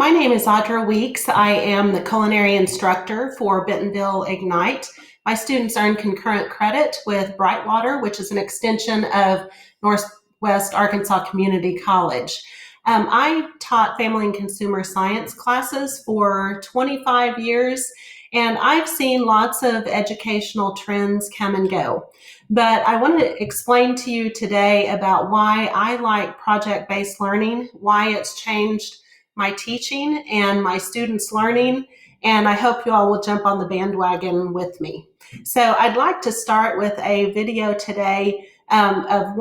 My name is Audra Weeks. I am the culinary instructor for Bentonville Ignite. My students earn concurrent credit with Brightwater, which is an extension of Northwest Arkansas Community College. I taught family and consumer science classes for 25 years, and I've seen lots of educational trends come and go. But I want to explain to you today about why I like project-based learning, why it's changed my teaching and my students' learning, and I hope you all will jump on the bandwagon with me. So I'd like to start with a video today of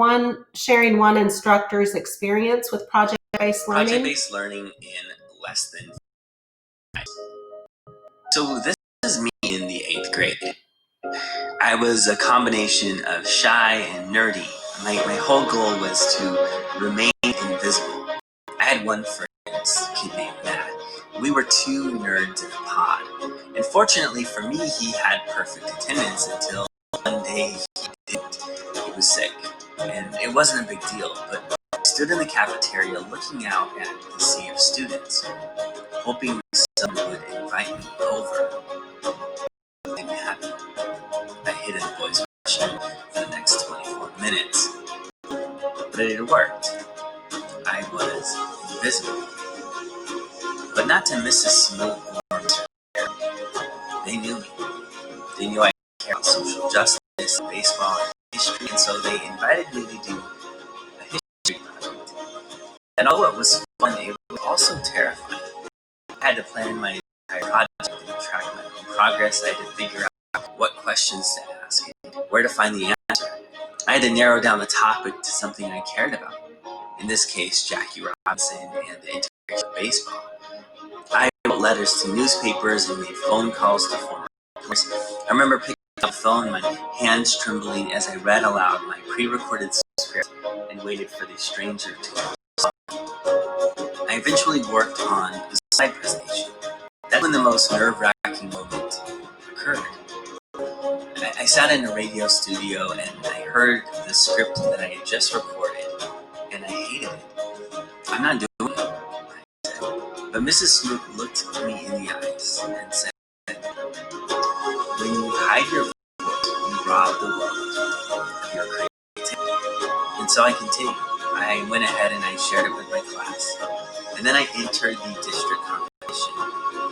sharing one instructor's experience with project-based learning. Project-based learning in less than 5. So this is me in the 8th grade. I was a combination of shy and nerdy. My whole goal was to remain invisible. I had one friend, kid named Matt. We were 2 nerds in a pod. And fortunately for me, he had perfect attendance until one day he didn't. He was sick. And it wasn't a big deal, but I stood in the cafeteria looking out at the sea of students, hoping someone would invite me over. It didn't happen. I hid in the boys' restroom for the next 24 minutes. But it had worked. I was invisible. But not to Mrs. Smoot or Mr. Fair. They knew me. They knew I cared about social justice, baseball, and history, and so they invited me to do a history project. And although it was fun, it was also terrifying. I had to plan my entire project and track my own progress. I had to figure out what questions to ask and where to find the answer. I had to narrow down the topic to something I cared about. In this case, Jackie Robinson and the integration of baseball. I wrote letters to newspapers and made phone calls to former partners. I remember picking up the phone, my hands trembling as I read aloud my pre-recorded script and waited for the stranger to respond. I eventually worked on the slide presentation. That's when the most nerve-wracking moment occurred. I sat in a radio studio and I heard the script that I had just recorded, and I hated it. I'm not doing it, I said. But Mrs. Smoot looked me in the eyes and said, when you hide your voice, you rob the world of your creativity. And so I continued. I went ahead and I shared it with my class. And then I entered the district competition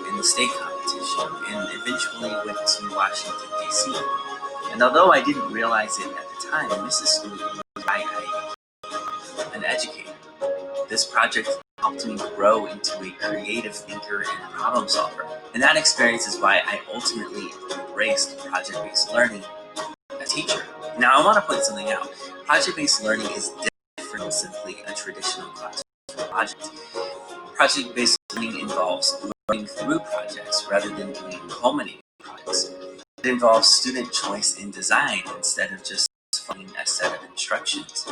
and the state competition and eventually went to Washington, D.C. And although I didn't realize it at the time, Mrs. Smoot was an educator. This project helped me grow into a creative thinker and problem solver. And that experience is why I ultimately embraced project-based learning as a teacher. Now, I want to point something out. Project-based learning is different from simply a traditional classroom project. Project-based learning involves learning through projects rather than doing culminating projects. It involves student choice in design instead of just following a set of instructions.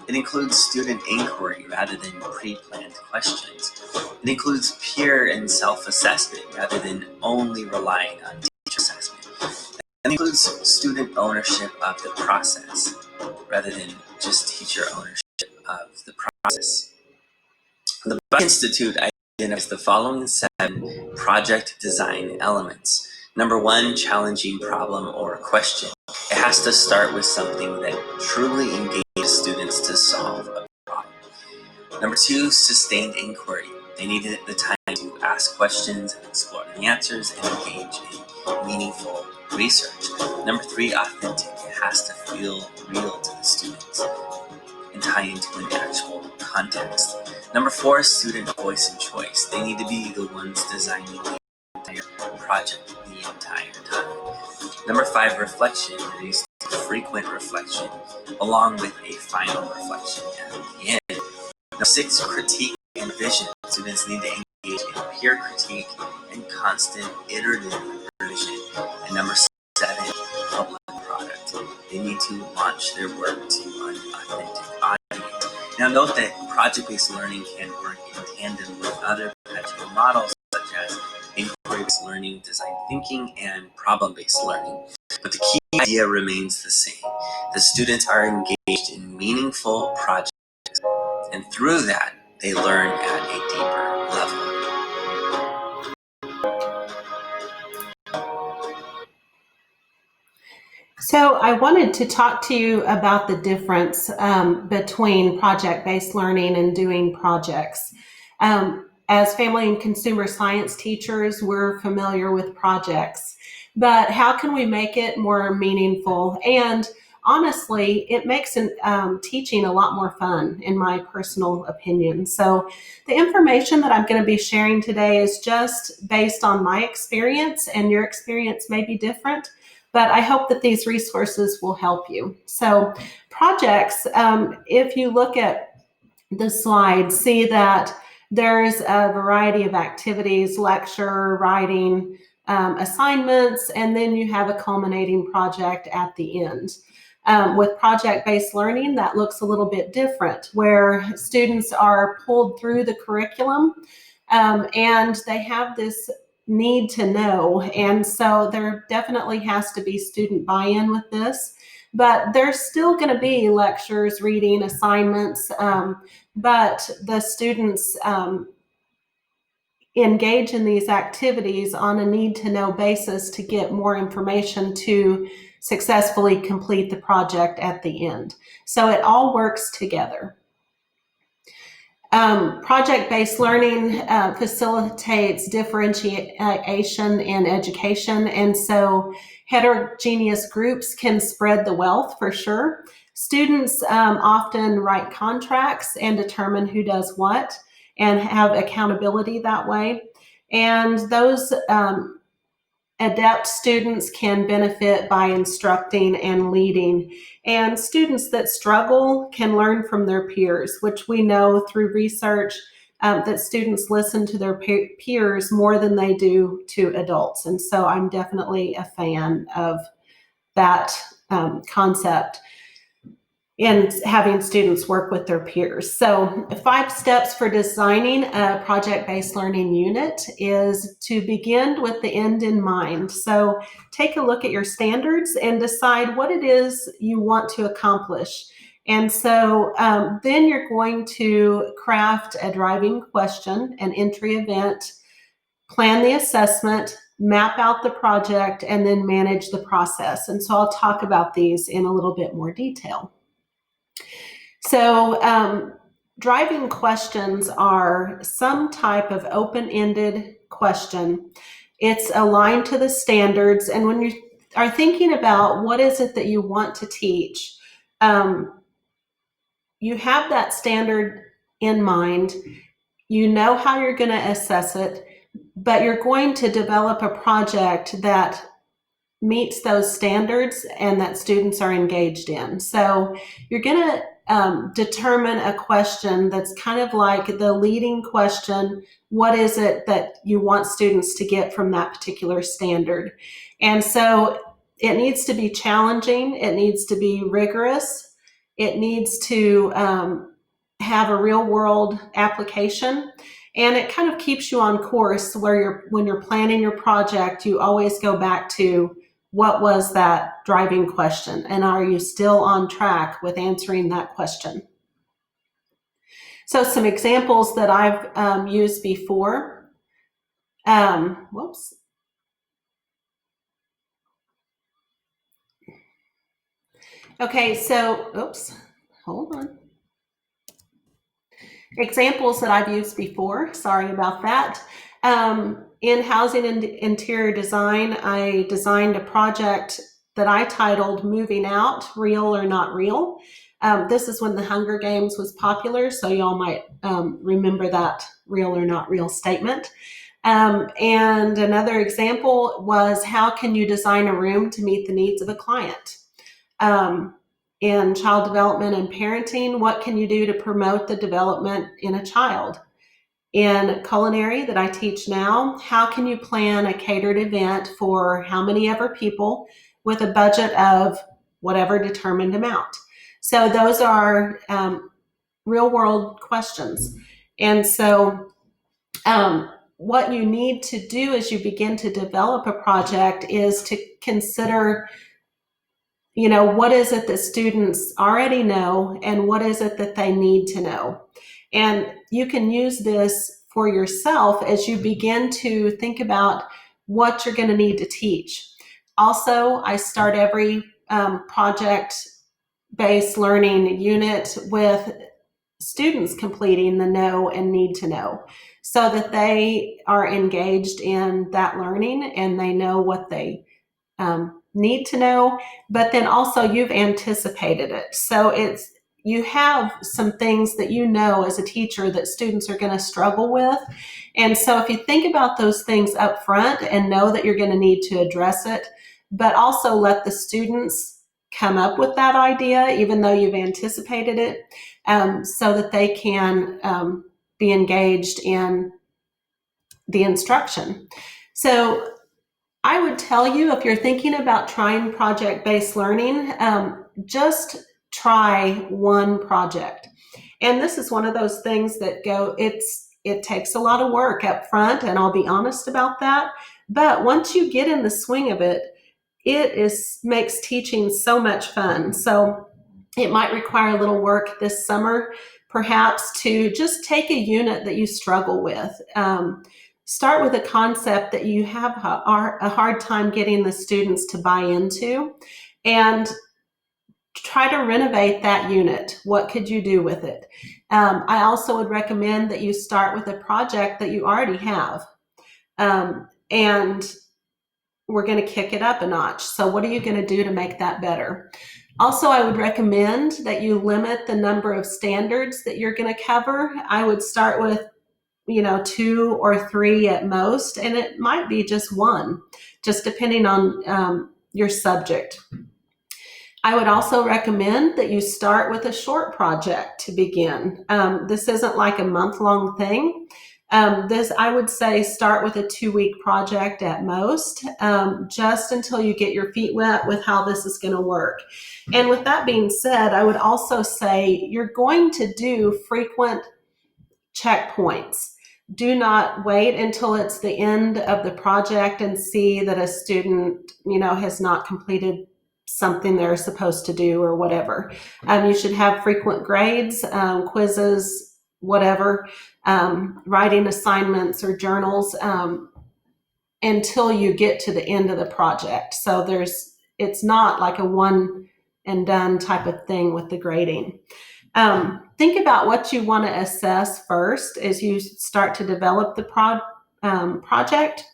It includes student inquiry rather than pre-planned questions. It includes peer and self-assessment rather than only relying on teacher assessment. It includes student ownership of the process rather than just teacher ownership of the process. The Buck Institute identifies the following 7 project design elements. Number 1, challenging problem or question. It has to start with something that truly engages students to solve a problem. Number 2, sustained inquiry. They needed the time to ask questions and explore the answers and engage in meaningful research. Number 3, authentic. It has to feel real to the students and tie into an actual context. Number 4, student voice and choice. They need to be the ones designing the entire project the entire time. Number 5, reflection. There needs to be frequent reflection along with a final reflection at the end. Number 6, critique and vision. Students need to engage in peer critique and constant iterative revision. And number 7, public product. They need to launch their work to an authentic audience. Now note that project-based learning can work in tandem with other pedagogical models such as inquiry-based learning, design thinking, and problem-based learning. But the key idea remains the same. The students are engaged in meaningful projects, and through that, they learn at a deeper level. So I wanted to talk to you about the difference between project-based learning and doing projects. As family and consumer science teachers, we're familiar with projects, but how can we make it more meaningful? And honestly, it makes teaching a lot more fun, in my personal opinion. So the information that I'm going to be sharing today is just based on my experience, and your experience may be different. But I hope that these resources will help you. So projects, if you look at the slide, see that there's a variety of activities, lecture, writing, assignments, and then you have a culminating project at the end. With project-based learning, that looks a little bit different, where students are pulled through the curriculum and they have this need to know. And so there definitely has to be student buy-in with this. But there's still going to be lectures, reading, assignments, but the students engage in these activities on a need-to-know basis to get more information to successfully complete the project at the end. So it all works together. Project-based learning facilitates differentiation in education, and so heterogeneous groups can spread the wealth for sure. Students often write contracts and determine who does what and have accountability that way. And those adept students can benefit by instructing and leading. And students that struggle can learn from their peers, which we know through research that students listen to their peers more than they do to adults. And so I'm definitely a fan of that concept in having students work with their peers. So 5 steps for designing a project-based learning unit is to begin with the end in mind. So take a look at your standards and decide what it is you want to accomplish. And so then you're going to craft a driving question, an entry event, plan the assessment, map out the project, and then manage the process. And so I'll talk about these in a little bit more detail. So driving questions are some type of open-ended question. It's aligned to the standards, and when you are thinking about what is it that you want to teach, you have that standard in mind. You know how you're going to assess it, but you're going to develop a project that meets those standards and that students are engaged in. So you're going to determine a question that's kind of like the leading question. What is it that you want students to get from that particular standard? And so it needs to be challenging. It needs to be rigorous. It needs to have a real world application. And it kind of keeps you on course where when you're planning your project, you always go back to what was that driving question, and are you still on track with answering that question? So some examples that I've used before. Whoops. Okay, so, oops, hold on. Examples that I've used before, sorry about that. In housing and interior design, I designed a project that I titled Moving Out, Real or Not Real. This is when the Hunger Games was popular, so y'all might remember that real or not real statement. And another example was, how can you design a room to meet the needs of a client? In child development and parenting, what can you do to promote the development in a child? In culinary that I teach now, how can you plan a catered event for how many ever people with a budget of whatever determined amount? So those are real world questions. And so what you need to do as you begin to develop a project is to consider, what is it that students already know and what is it that they need to know? And you can use this for yourself as you begin to think about what you're going to need to teach. Also, I start every project-based learning unit with students completing the know and need to know, so that they are engaged in that learning and they know what they need to know, but then also you've anticipated it. So you have some things that you know as a teacher that students are going to struggle with. And so if you think about those things up front and know that you're going to need to address it, but also let the students come up with that idea, even though you've anticipated it, so that they can be engaged in the instruction. So I would tell you, if you're thinking about trying project-based learning, just try one project. And this is one of those things that it takes a lot of work up front, and I'll be honest about that. But once you get in the swing of it, makes teaching so much fun. So it might require a little work this summer, perhaps, to just take a unit that you struggle with. Start with a concept that you have a hard time getting the students to buy into, and try to renovate that unit. What could you do with it? I also would recommend that you start with a project that you already have, and we're going to kick it up a notch. So what are you going to do to make that better? Also, I would recommend that you limit the number of standards that you're going to cover. I would start with 2 or 3 at most, and it might be just 1, just depending on your subject. I would also recommend that you start with a short project to begin. This isn't like a month-long thing. I would say start with a 2-week project at most, just until you get your feet wet with how this is going to work. And with that being said, I would also say you're going to do frequent checkpoints. Do not wait until it's the end of the project and see that a student, has not completed something they're supposed to do or whatever. You should have frequent grades, quizzes, whatever, writing assignments or journals, until you get to the end of the project. So it's not like a one and done type of thing with the grading. Think about what you want to assess first as you start to develop the project.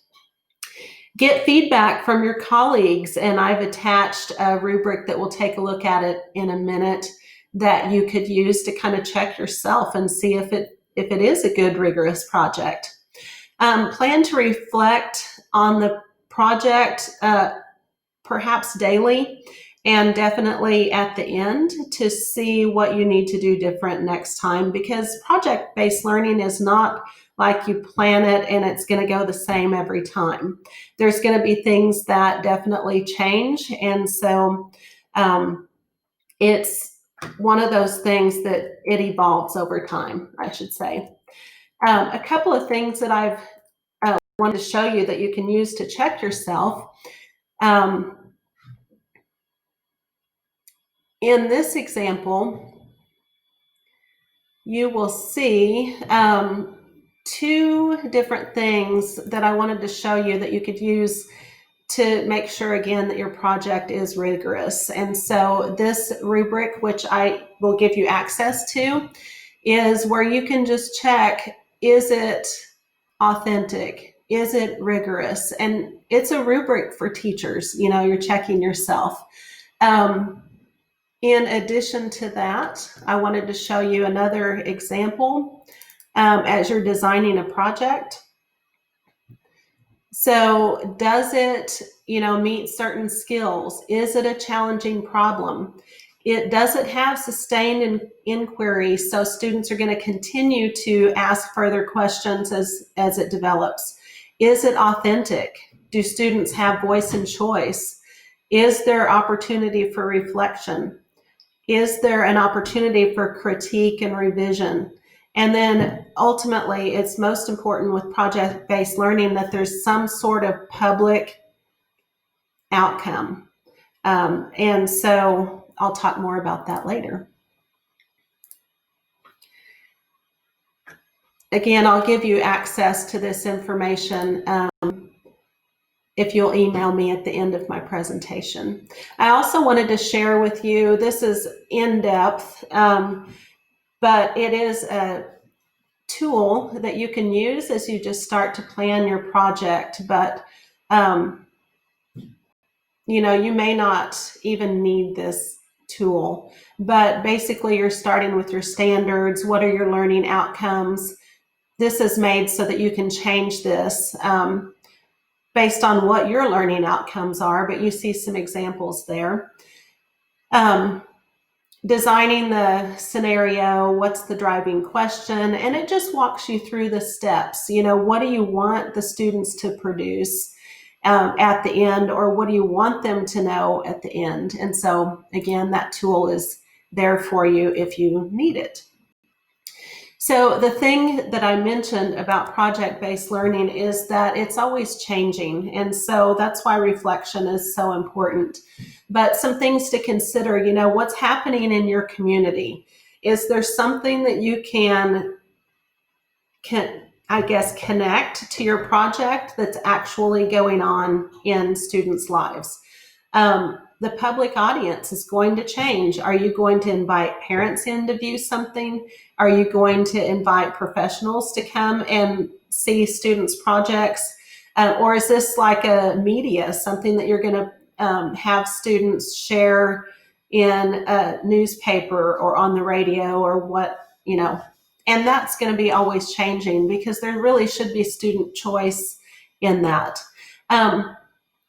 Get feedback from your colleagues, and I've attached a rubric that will take a look at it in a minute that you could use to kind of check yourself and see if it is a good, rigorous project. Plan to reflect on the project perhaps daily, and definitely at the end, to see what you need to do different next time, because project-based learning is not like you plan it and it's going to go the same every time. There's going to be things that definitely change, and so it's one of those things that it evolves over time, I should say. A couple of things that I've wanted to show you that you can use to check yourself. In this example, you will see 2 different things that I wanted to show you that you could use to make sure, again, that your project is rigorous. And so this rubric, which I will give you access to, is where you can just check, is it authentic? Is it rigorous? And it's a rubric for teachers. You're checking yourself. In addition to that, I wanted to show you another example as you're designing a project. So does it, meet certain skills? Is it a challenging problem? Does it have sustained inquiry, so students are going to continue to ask further questions as it develops? Is it authentic? Do students have voice and choice? Is there opportunity for reflection? Is there an opportunity for critique and revision? And then ultimately, it's most important with project-based learning that there's some sort of public outcome. And so I'll talk more about that later. Again, I'll give you access to this information if you'll email me at the end of my presentation. I also wanted to share with you, this is in depth, but it is a tool that you can use as you just start to plan your project. But you may not even need this tool, but basically you're starting with your standards. What are your learning outcomes? This is made so that you can change this based on what your learning outcomes are, but you see some examples there. Designing the scenario, what's the driving question, and it just walks you through the steps. What do you want the students to produce at the end, or what do you want them to know at the end? And so again, that tool is there for you if you need it. So the thing that I mentioned about project-based learning is that it's always changing, and so that's why reflection is so important. But some things to consider, what's happening in your community. Is there something that you can connect to your project that's actually going on in students' lives? The public audience is going to change. Are you going to invite parents in to view something? Are you going to invite professionals to come and see students' projects? Or is this like a media, something that you're going to have students share in a newspaper or on the radio or what, and that's going to be always changing because there really should be student choice in that.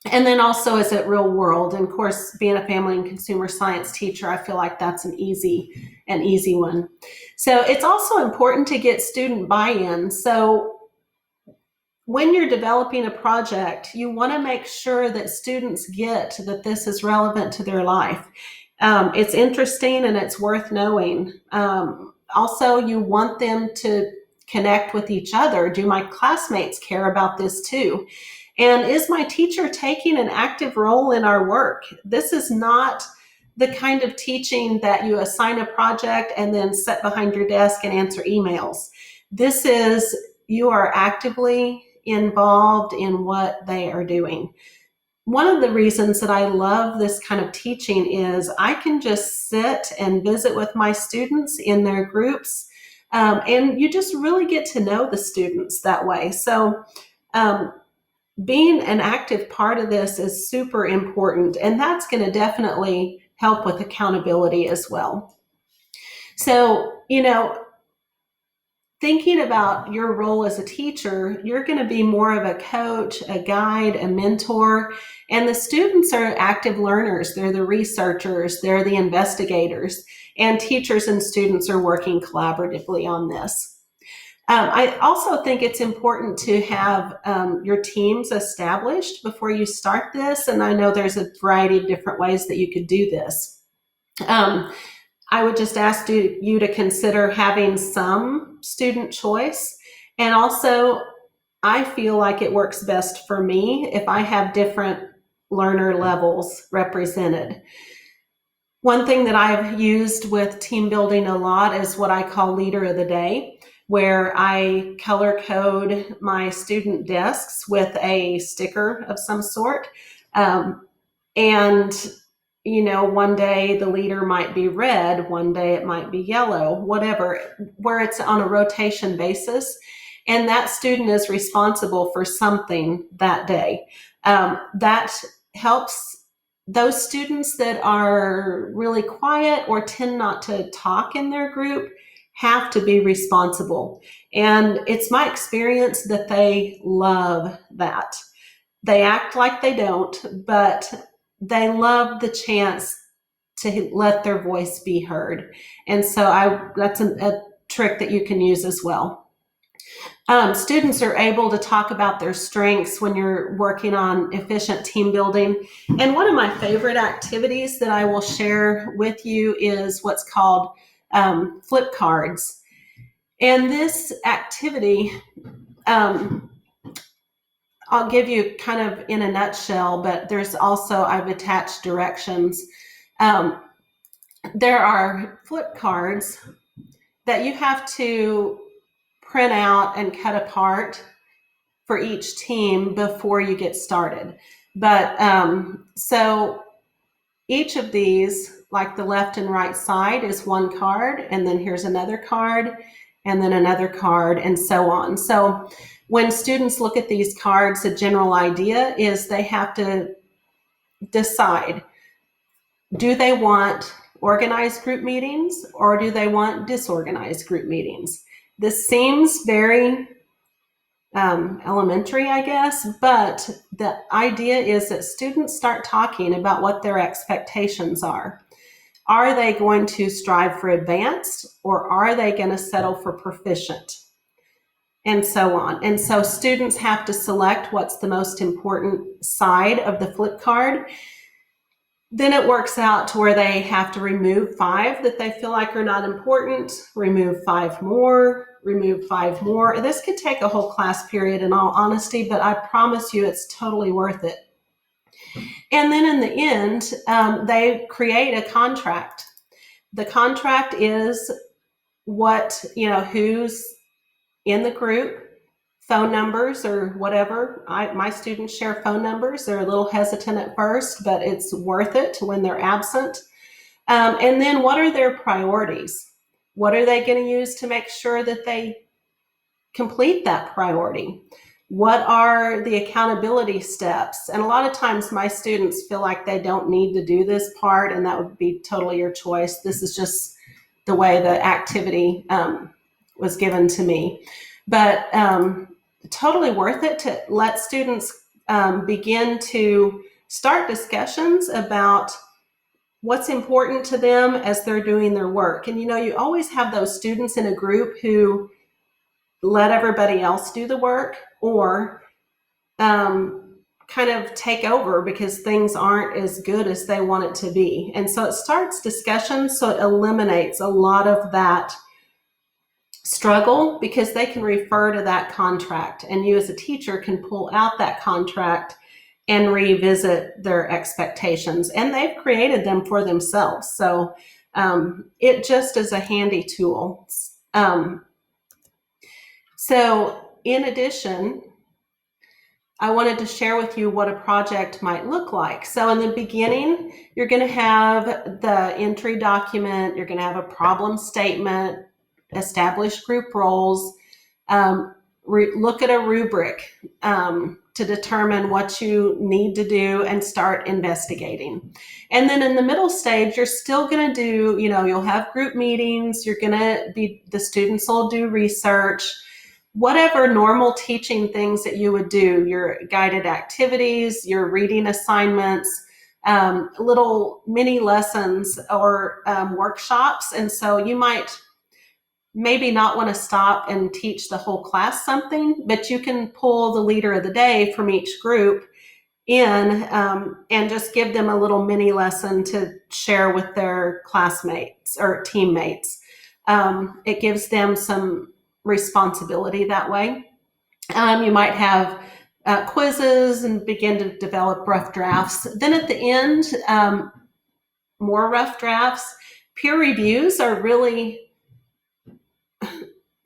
And then also, is it real world? And of course, being a family and consumer science teacher, I feel like that's an easy one. So it's also important to get student buy-in. So when you're developing a project, you want to make sure that students get that this is relevant to their life. It's interesting and it's worth knowing. Also, you want them to connect with each other. Do my classmates care about this too? And is my teacher taking an active role in our work? This is not the kind of teaching that you assign a project and then sit behind your desk and answer emails. This is, you are actively involved in what they are doing. One of the reasons that I love this kind of teaching is I can just sit and visit with my students in their groups, and you just really get to know the students that way. So being an active part of this is super important, and that's going to definitely help with accountability as well. So, thinking about your role as a teacher, you're going to be more of a coach, a guide, a mentor, and the students are active learners. They're the researchers, they're the investigators, and teachers and students are working collaboratively on this. I also think it's important to have your teams established before you start this, and I know there's a variety of different ways that you could do this. I would just ask you to consider having some student choice, and also I feel like it works best for me if I have different learner levels represented. One thing that I've used with team building a lot is what I call Leader of the Day, where I color code my student desks with a sticker of some sort. And, one day the leader might be red, one day it might be yellow, whatever, where it's on a rotation basis. And that student is responsible for something that day. That helps those students that are really quiet or tend not to talk in their group have to be responsible. And it's my experience that they love that. They act like they don't, but they love the chance to let their voice be heard. And so that's a trick that you can use as well. Students are able to talk about their strengths when you're working on efficient team building. And one of my favorite activities that I will share with you is what's called flip cards. And this activity, I'll give you kind of in a nutshell, but there's also, I've attached directions. There are flip cards that you have to print out and cut apart for each team before you get started. But so each of these, like the left and right side, is one card, and then here's another card, and then another card, and so on. So when students look at these cards, the general idea is they have to decide, do they want organized group meetings or do they want disorganized group meetings? This seems very elementary, I guess, but the idea is that students start talking about what their expectations are. Are they going to strive for advanced, or are they going to settle for proficient? And so on. And so students have to select what's the most important side of the flip card. Then it works out to where they have to remove 5 that they feel like are not important, remove 5 more, remove 5 more. This could take a whole class period, in all honesty, but I promise you it's totally worth it. And then in the end, they create a contract. The contract is what, who's in the group, phone numbers or whatever. My students share phone numbers. They're a little hesitant at first, but it's worth it when they're absent. And then what are their priorities? What are they going to use to make sure that they complete that priority? What are the accountability steps? And a lot of times my students feel like they don't need to do this part, and that would be totally your choice. This is just the way the activity was given to me. But totally worth it to let students begin to start discussions about what's important to them as they're doing their work. And you always have those students in a group who let everybody else do the work, or kind of take over because things aren't as good as they want it to be. And so it starts discussions, so it eliminates a lot of that struggle because they can refer to that contract, and you as a teacher can pull out that contract and revisit their expectations, and they've created them for themselves. So it just is a handy tool. So in addition, I wanted to share with you what a project might look like. So in the beginning, you're going to have the entry document, you're going to have a problem statement, establish group roles, look at a rubric to determine what you need to do and start investigating. And then in the middle stage, you're still going to do, you'll have group meetings, the students will do research, whatever normal teaching things that you would do, your guided activities, your reading assignments, little mini lessons or workshops. And so you might maybe not want to stop and teach the whole class something, but you can pull the leader of the day from each group in and just give them a little mini lesson to share with their classmates or teammates. It gives them some responsibility that way. You might have quizzes and begin to develop rough drafts. Then at the end, more rough drafts. Peer reviews are really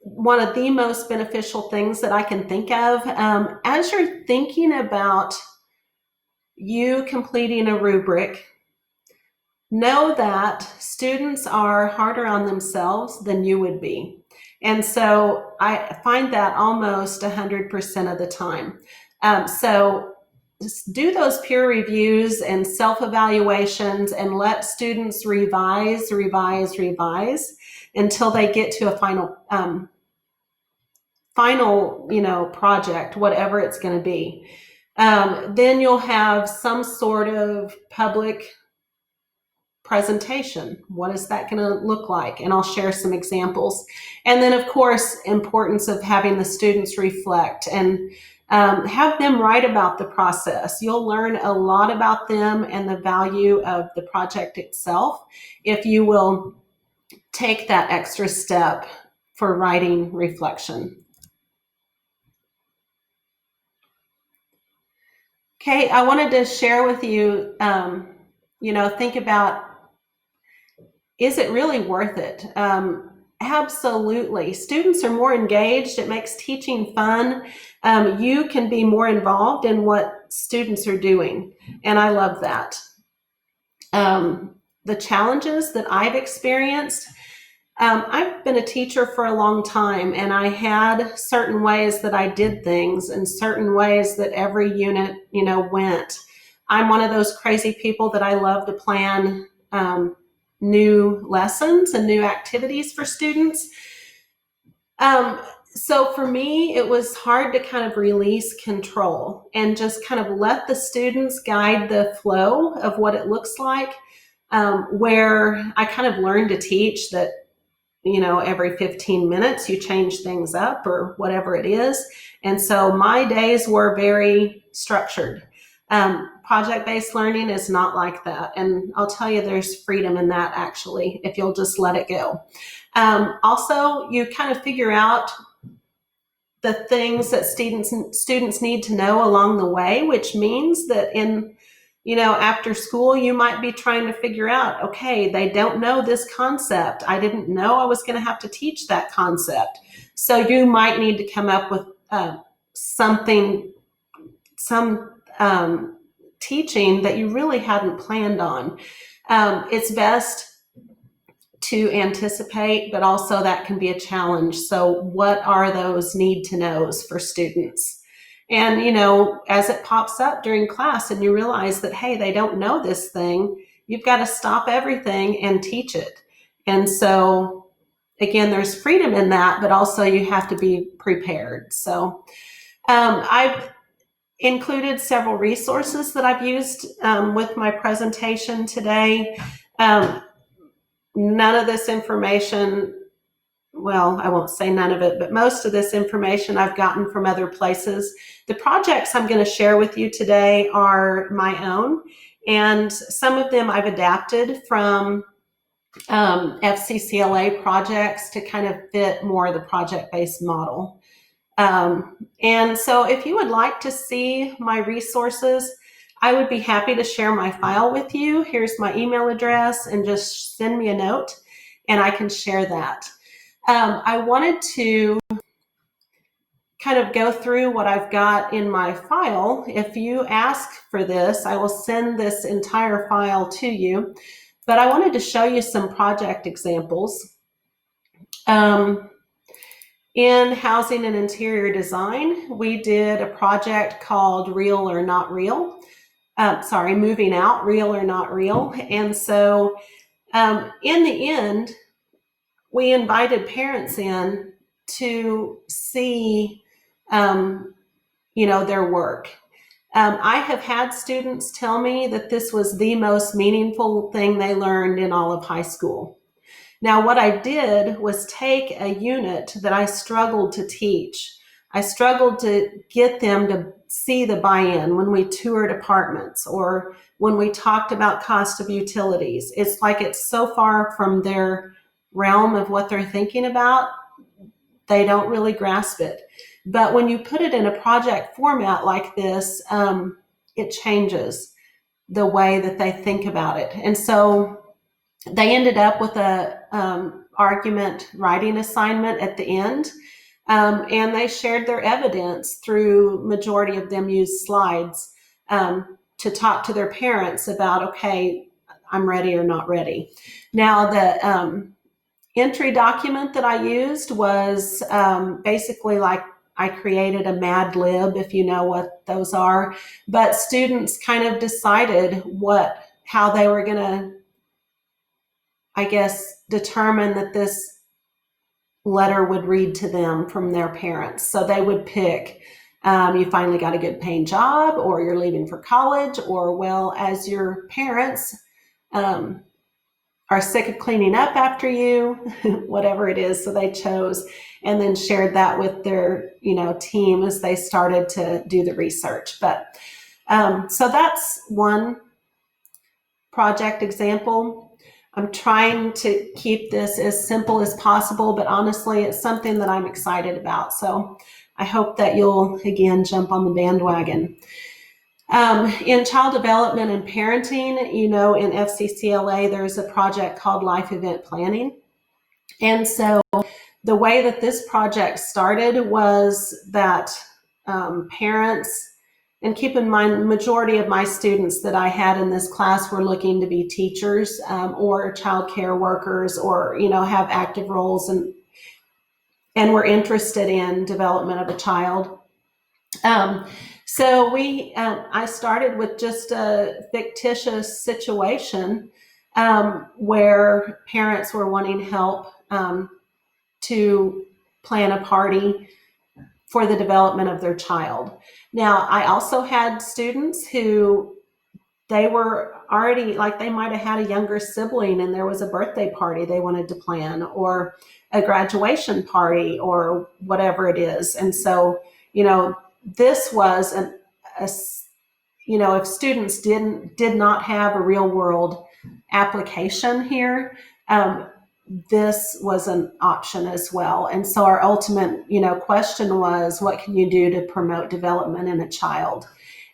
one of the most beneficial things that I can think of. As you're thinking about you completing a rubric, know that students are harder on themselves than you would be. And so I find that almost 100% of the time. So just do those peer reviews and self-evaluations and let students revise until they get to a final project, whatever it's going to be. Then you'll have some sort of public presentation. What is that going to look like? And I'll share some examples. And then, of course, importance of having the students reflect and have them write about the process. You'll learn a lot about them and the value of the project itself if you will take that extra step for writing reflection. Okay, I wanted to share with you, think about, is it really worth it? Absolutely. Students are more engaged. It makes teaching fun. You can be more involved in what students are doing, and I love that. The challenges that I've experienced, I've been a teacher for a long time, and I had certain ways that I did things and certain ways that every unit, went. I'm one of those crazy people that I love to plan new lessons and new activities for students. Um, so for me, it was hard to kind of release control and just kind of let the students guide the flow of what it looks like. Where I kind of learned to teach that, every 15 minutes you change things up or whatever it is. And so my days were very structured. Project-based learning is not like that. And I'll tell you, there's freedom in that, actually, if you'll just let it go. Also, you kind of figure out the things that students need to know along the way, which means that after school, you might be trying to figure out, okay, they don't know this concept. I didn't know I was going to have to teach that concept. So you might need to come up with some teaching that you really hadn't planned on. It's best to anticipate, but also that can be a challenge. So what are those need to knows for students? And, as it pops up during class and you realize that, hey, they don't know this thing, you've got to stop everything and teach it. And so, again, there's freedom in that, but also you have to be prepared. So I've included several resources that I've used with my presentation today. None of this information, well, I won't say none of it, but most of this information I've gotten from other places. The projects I'm going to share with you today are my own, and some of them I've adapted from FCCLA projects to kind of fit more of the project-based model. And so if you would like to see my resources, I would be happy to share my file with you. Here's my email address, and just send me a note and I can share that. I wanted to kind of go through what I've got in my file. If you ask for this, I will send this entire file to you, but I wanted to show you some project examples. In housing and interior design, we did a project called Real or Not Real. Moving Out, Real or Not Real. And so in the end, we invited parents in to see, their work. I have had students tell me that this was the most meaningful thing they learned in all of high school. Now, what I did was take a unit that I struggled to teach. I struggled to get them to see the buy-in when we toured apartments or when we talked about cost of utilities. It's like it's so far from their realm of what they're thinking about, they don't really grasp it. But when you put it in a project format like this, it changes the way that they think about it. And so they ended up with a argument writing assignment at the end, and they shared their evidence through, majority of them used slides to talk to their parents about, okay, I'm ready or not ready. Now, the entry document that I used was basically like I created a Mad Lib, if you know what those are, but students kind of decided how they were going to, I guess, determine that this letter would read to them from their parents. So they would pick, you finally got a good paying job, or you're leaving for college, or, well, as your parents are sick of cleaning up after you, whatever it is. So they chose and then shared that with their, team as they started to do the research. But so that's one project example. I'm trying to keep this as simple as possible, but honestly, it's something that I'm excited about. So I hope that you'll, again, jump on the bandwagon. In child development and parenting, in FCCLA, there's a project called Life Event Planning. And so the way that this project started was that parents, and keep in mind, the majority of my students that I had in this class were looking to be teachers or child care workers, or have active roles and were interested in development of a child. So I started with just a fictitious situation where parents were wanting help to plan a party for the development of their child. Now, I also had students who they were already, like, they might have had a younger sibling and there was a birthday party they wanted to plan, or a graduation party, or whatever it is. And so, this was if students did not have a real world application here, this was an option as well. And so our ultimate, question was, what can you do to promote development in a child?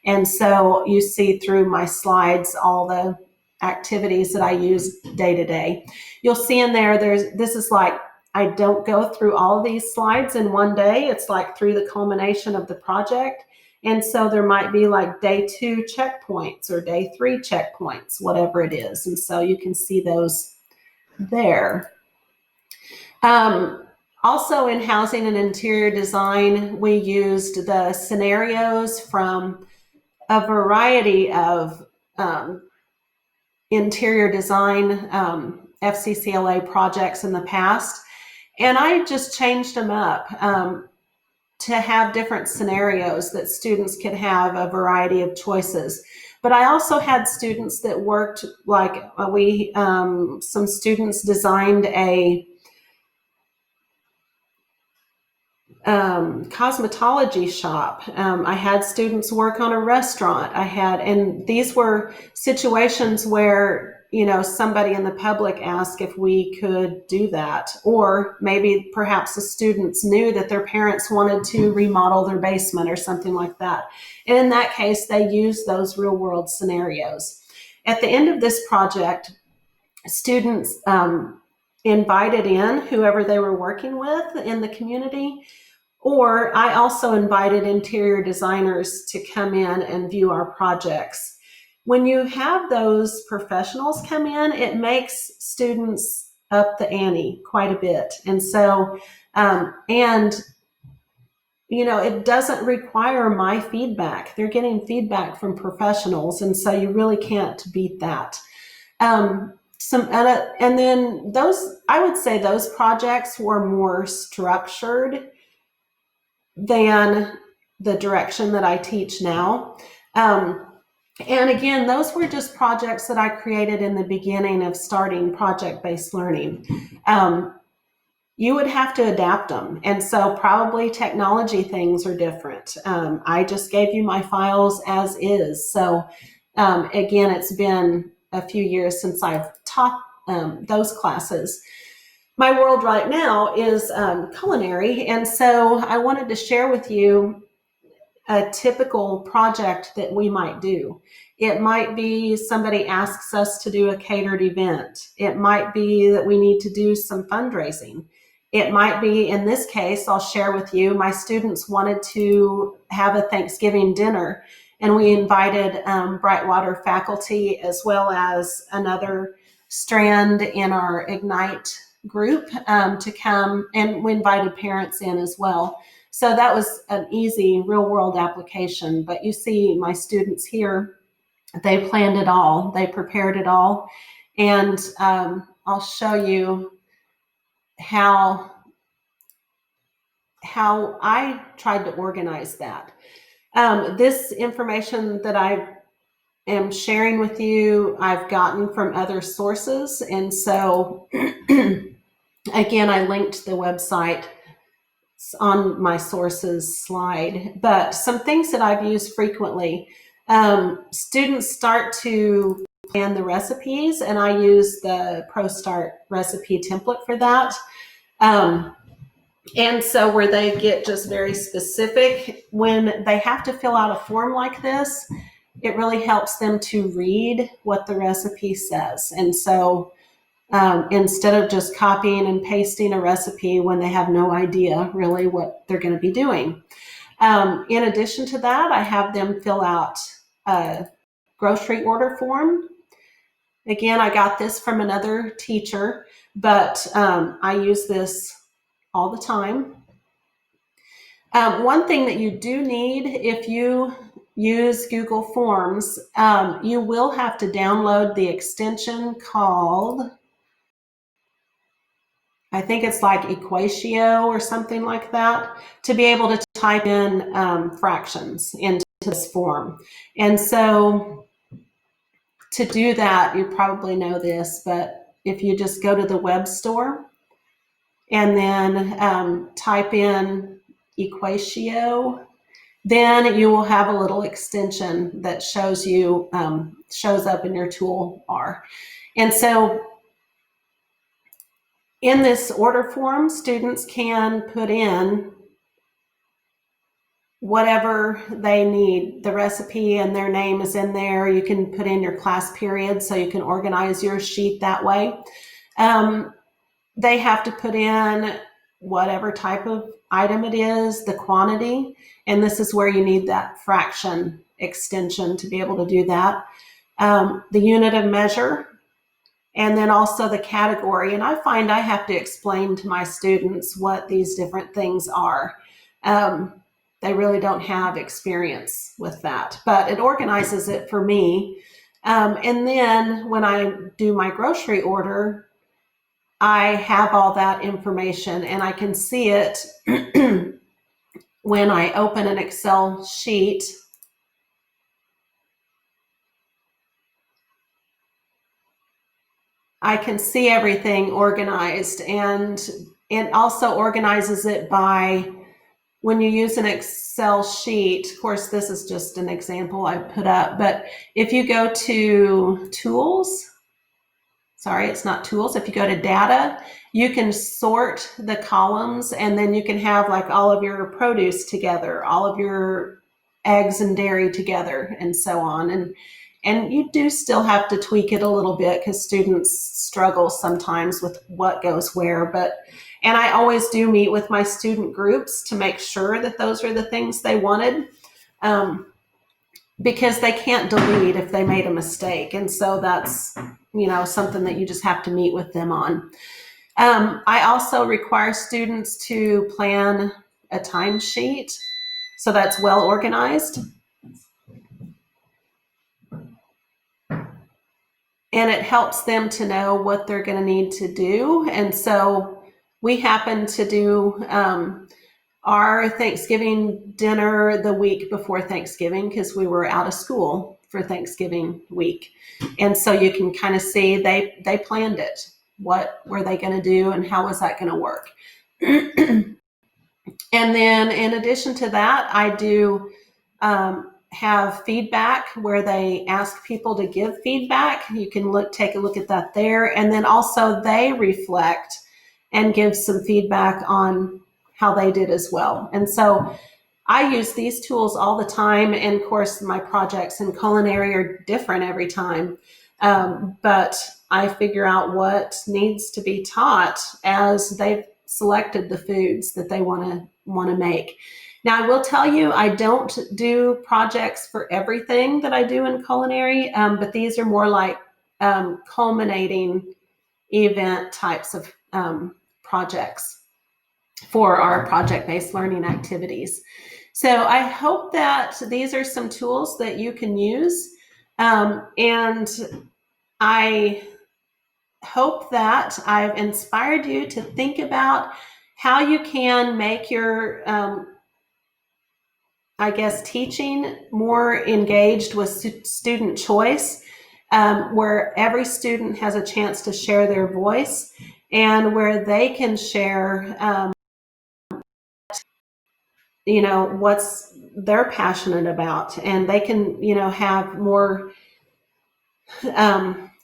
And so you see through my slides all the activities that I use day to day. You'll see in there, this is like, I don't go through all of these slides in one day. It's like through the culmination of the project. And so there might be like day 2 checkpoints or day 3 checkpoints, whatever it is. And so you can see those there. Also in housing and interior design, we used the scenarios from a variety of interior design FCCLA projects in the past, and I just changed them up to have different scenarios that students could have a variety of choices. But I also had students that worked, like some students designed a cosmetology shop. I had students work on a restaurant. And these were situations where, somebody in the public asked if we could do that, or maybe perhaps the students knew that their parents wanted to remodel their basement or something like that. And in that case, they used those real world scenarios. At the end of this project, students invited in whoever they were working with in the community, or I also invited interior designers to come in and view our projects. When you have those professionals come in, it makes students up the ante quite a bit. And so, it doesn't require my feedback. They're getting feedback from professionals, and so you really can't beat that. And then I would say those projects were more structured than the direction that I teach now. And again, those were just projects that I created in the beginning of starting project-based learning. You would have to adapt them. And so probably technology things are different. I just gave you my files as is. So again, it's been a few years since I've taught those classes. My world right now is culinary, and so I wanted to share with you a typical project that we might do. It might be somebody asks us to do a catered event. It might be that we need to do some fundraising. It might be, in this case, I'll share with you, my students wanted to have a Thanksgiving dinner, and we invited Brightwater faculty as well as another strand in our Ignite group to come, and we invited parents in as well. So that was an easy real world application. But you see my students here, they planned it all, they prepared it all, and I'll show you how I tried to organize that. This information that I am sharing with you, I've gotten from other sources, and so again, I linked the website on my sources slide. But some things that I've used frequently, students start to plan the recipes, and I use the ProStart recipe template for that. And so where they get just very specific, when they have to fill out a form like this, it really helps them to read what the recipe says. And so instead of just copying and pasting a recipe when they have no idea really what they're going to be doing. In addition to that, I have them fill out a grocery order form. Again, I got this from another teacher, but I use this all the time. One thing that you do need if you use Google Forms, you will have to download the extension called, I think it's like Equatio or something like that, to be able to type in fractions into this form. And so to do that, you probably know this, but if you just go to the web store and then type in Equatio, then you will have a little extension that shows you shows up in your toolbar. And so in this order form, students can put in whatever they need. The recipe and their name is in there. You can put in your class period so you can organize your sheet that way. They have to put in whatever type of item it is, the quantity, and this is where you need that fraction extension to be able to do that. The unit of measure, and then also the category. And I find I have to explain to my students what these different things are. They really don't have experience with that, but it organizes it for me. And then when I do my grocery order, I have all that information and I can see it when I open an Excel sheet. I can see everything organized, and it also organizes it by when you use an Excel sheet. Of course, this is just an example I put up, but if you go to tools, sorry, it's not tools. If you go to data, you can sort the columns, and then you can have like all of your produce together, all of your eggs and dairy together, and so on. And you do still have to tweak it a little bit because students struggle sometimes with what goes where. And I always do meet with my student groups to make sure that those are the things they wanted, because they can't delete if they made a mistake. And so that's, something that you just have to meet with them on. I also require students to plan a timesheet, so that's well organized. And it helps them to know what they're going to need to do. And so we happen to do our Thanksgiving dinner the week before Thanksgiving because we were out of school for Thanksgiving week. And so you can kind of see they planned it. What were they going to do and how was that going to work? And then in addition to that, I do have feedback where they ask people to give feedback. You can take a look at that there. And then also they reflect and give some feedback on how they did as well. And so I use these tools all the time. And of course, my projects in culinary are different every time. But I figure out what needs to be taught as they've selected the foods that they want to make. Now, I will tell you, I don't do projects for everything that I do in culinary, but these are more like culminating event types of projects for our project-based learning activities. So I hope that these are some tools that you can use, and I hope that I've inspired you to think about how you can make your teaching more engaged with student choice, where every student has a chance to share their voice and where they can share, what's they're passionate about, and they can, have more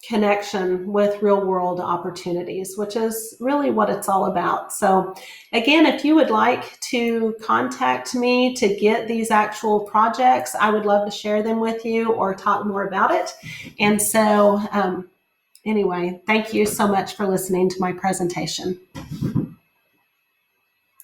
connection with real world opportunities, which is really what it's all about. So again, if you would like to contact me to get these actual projects, I would love to share them with you or talk more about it. And so Anyway, thank you so much for listening to my presentation.